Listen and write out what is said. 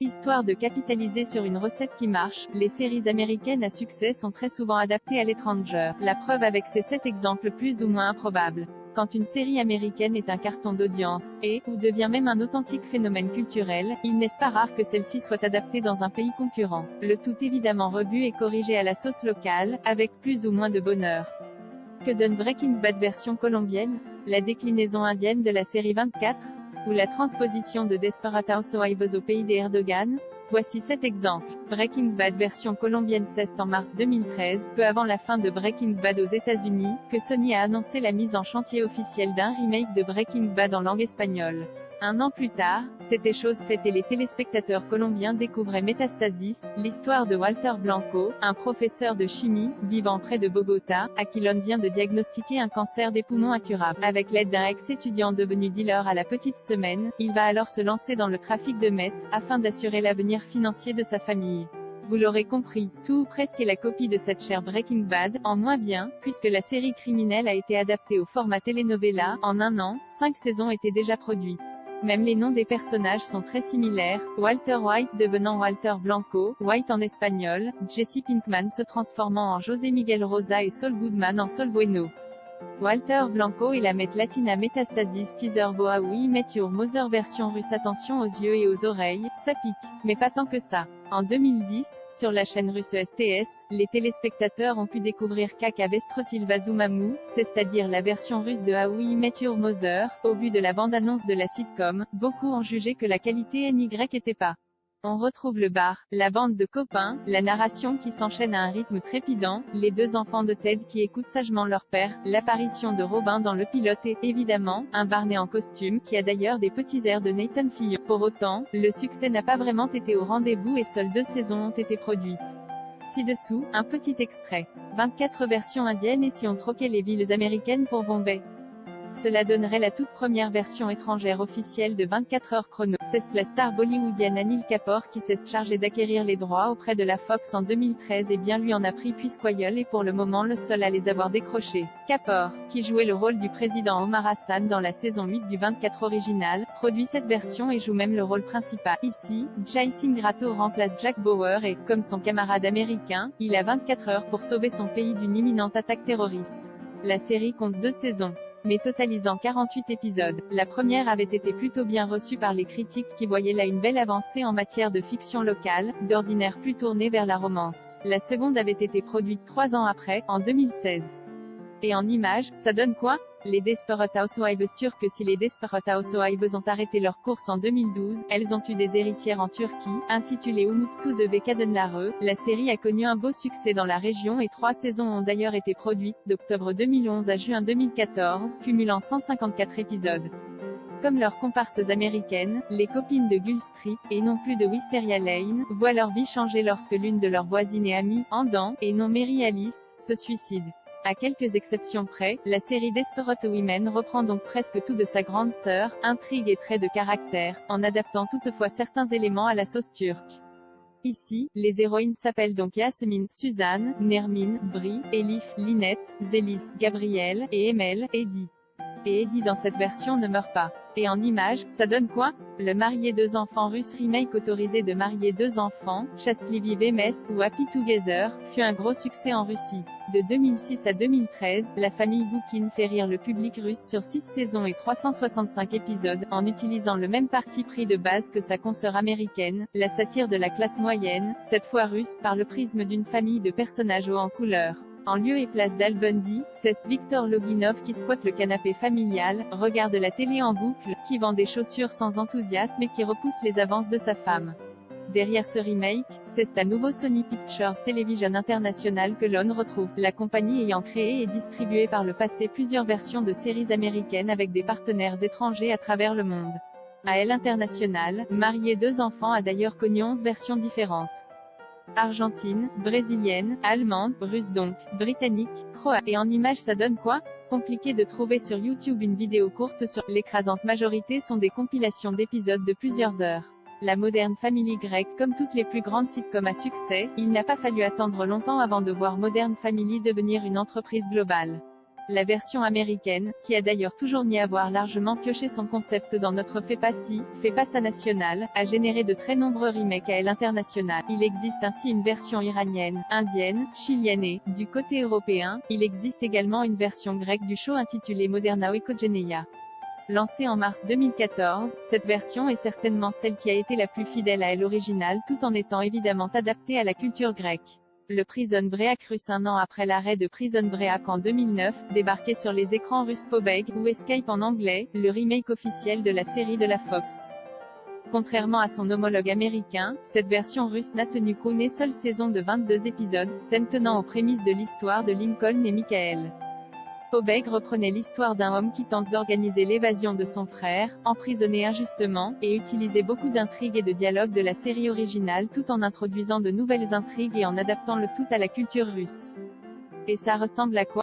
Histoire de capitaliser sur une recette qui marche, les séries américaines à succès sont très souvent adaptées à l'étranger. La preuve avec ces 7 exemples plus ou moins improbables. Quand une série américaine est un carton d'audience, ou devient même un authentique phénomène culturel, il n'est pas rare que celle-ci soit adaptée dans un pays concurrent. Le tout évidemment revu et corrigé à la sauce locale, avec plus ou moins de bonheur. Que donne Breaking Bad version colombienne? La déclinaison indienne de la série 24? Ou la transposition de Desperate Housewives au pays des Erdogan? Voici 7 exemples. Breaking Bad version colombienne. C'est en mars 2013, peu avant la fin de Breaking Bad aux États-Unis, que Sony a annoncé la mise en chantier officielle d'un remake de Breaking Bad en langue espagnole. Un an plus tard, c'était chose faite et les téléspectateurs colombiens découvraient Métastasis, l'histoire de Walter Blanco, un professeur de chimie, vivant près de Bogota, à qui l'on vient de diagnostiquer un cancer des poumons incurable. Avec l'aide d'un ex-étudiant devenu dealer à la petite semaine, il va alors se lancer dans le trafic de meth, afin d'assurer l'avenir financier de sa famille. Vous l'aurez compris, tout ou presque est la copie de cette chère Breaking Bad, en moins bien, puisque la série criminelle a été adaptée au format telenovela. En un an, 5 saisons étaient déjà produites. Même les noms des personnages sont très similaires, Walter White devenant Walter Blanco, White en espagnol, Jesse Pinkman se transformant en José Miguel Rosa et Saul Goodman en Sol Bueno. Walter Blanco et la meth latina Métastasis teaser How We Met Your Mother version russe. Attention aux yeux et aux oreilles, ça pique, mais pas tant que ça. En 2010, sur la chaîne russe STS, les téléspectateurs ont pu découvrir Kaka Vestrotil Vazumamu, c'est-à-dire la version russe de How We Met Your Mother. Au vu de la bande-annonce de la sitcom, beaucoup ont jugé que la qualité NY était pas. On retrouve le bar, la bande de copains, la narration qui s'enchaîne à un rythme trépidant, les 2 enfants de Ted qui écoutent sagement leur père, l'apparition de Robin dans le pilote et, évidemment, un Barney en costume, qui a d'ailleurs des petits airs de Nathan Fillion. Pour autant, le succès n'a pas vraiment été au rendez-vous et seules 2 saisons ont été produites. Ci-dessous, un petit extrait. 24 versions indiennes. Et si on troquait les villes américaines pour Bombay? Cela donnerait la toute première version étrangère officielle de 24 heures chrono. C'est la star bollywoodienne Anil Kapoor qui s'est chargée d'acquérir les droits auprès de la Fox en 2013 et bien lui en a pris puisqu'Oyol est pour le moment le seul à les avoir décrochés. Kapoor, qui jouait le rôle du président Omar Hassan dans la saison 8 du 24 original, produit cette version et joue même le rôle principal. Ici, Jai Singh Rathore remplace Jack Bauer et, comme son camarade américain, il a 24 heures pour sauver son pays d'une imminente attaque terroriste. La série compte 2 saisons, mais totalisant 48 épisodes. La première avait été plutôt bien reçue par les critiques qui voyaient là une belle avancée en matière de fiction locale, d'ordinaire plus tournée vers la romance. La seconde avait été produite 3 ans après, en 2016. Et en images, ça donne quoi? Les Desperate Housewives turques. Si les Desperate Housewives ont arrêté leur course en 2012, elles ont eu des héritières en Turquie. Intitulée Umutsuz ve Kadınları, la série a connu un beau succès dans la région et 3 saisons ont d'ailleurs été produites, d'octobre 2011 à juin 2014, cumulant 154 épisodes. Comme leurs comparses américaines, les copines de Gull Street, et non plus de Wisteria Lane, voient leur vie changer lorsque l'une de leurs voisines et amies, Andan, et non Mary Alice, se suicide. À quelques exceptions près, la série Desperate Women reprend donc presque tout de sa grande sœur, intrigue et traits de caractère, en adaptant toutefois certains éléments à la sauce turque. Ici, les héroïnes s'appellent donc Yasmine, Suzanne, Nermine, Brie, Elif, Linette, Zélis, Gabrielle, et Emel, Eddie. Et Eddie dans cette version ne meurt pas. Et en images, ça donne quoi? Le Marié 2 enfants russe remake autorisé de Marié 2 enfants, Счастливый вместе, ou Happy Together, fut un gros succès en Russie. De 2006 à 2013, la famille Boukine fait rire le public russe sur 6 saisons et 365 épisodes, en utilisant le même parti pris de base que sa consoeur américaine, la satire de la classe moyenne, cette fois russe, par le prisme d'une famille de personnages hauts en couleur. En lieu et place d'Al Bundy, c'est Victor Loginov qui squatte le canapé familial, regarde la télé en boucle, qui vend des chaussures sans enthousiasme et qui repousse les avances de sa femme. Derrière ce remake, c'est à nouveau Sony Pictures Television International que l'on retrouve, la compagnie ayant créé et distribué par le passé plusieurs versions de séries américaines avec des partenaires étrangers à travers le monde. À elle international, Marié 2 enfants a d'ailleurs connu 11 versions différentes. Argentine, brésilienne, allemande, russe donc, britannique, croate. Et en images ça donne quoi? Compliqué de trouver sur YouTube une vidéo courte sur l'écrasante majorité sont des compilations d'épisodes de plusieurs heures. La Modern Family grecque. Comme toutes les plus grandes sitcoms à succès, il n'a pas fallu attendre longtemps avant de voir Modern Family devenir une entreprise globale. La version américaine, qui a d'ailleurs toujours nié avoir largement pioché son concept dans notre Fais pas ci, Fais pas ça national, a généré de très nombreux remakes à l'international. Il existe ainsi une version iranienne, indienne, chilienne et, du côté européen, il existe également une version grecque du show intitulée Moderna Oikogeneia. Lancée en mars 2014, cette version est certainement celle qui a été la plus fidèle à l'original tout en étant évidemment adaptée à la culture grecque. Le Prison Break russe un an après l'arrêt de Prison Break en 2009, débarquait sur les écrans russes Pobeg, ou Escape en anglais, le remake officiel de la série de la Fox. Contrairement à son homologue américain, cette version russe n'a tenu qu'une seule saison de 22 épisodes, scène tenant aux prémices de l'histoire de Lincoln et Michael. Pobeg reprenait l'histoire d'un homme qui tente d'organiser l'évasion de son frère, emprisonné injustement, et utilisait beaucoup d'intrigues et de dialogues de la série originale tout en introduisant de nouvelles intrigues et en adaptant le tout à la culture russe. Et ça ressemble à quoi ?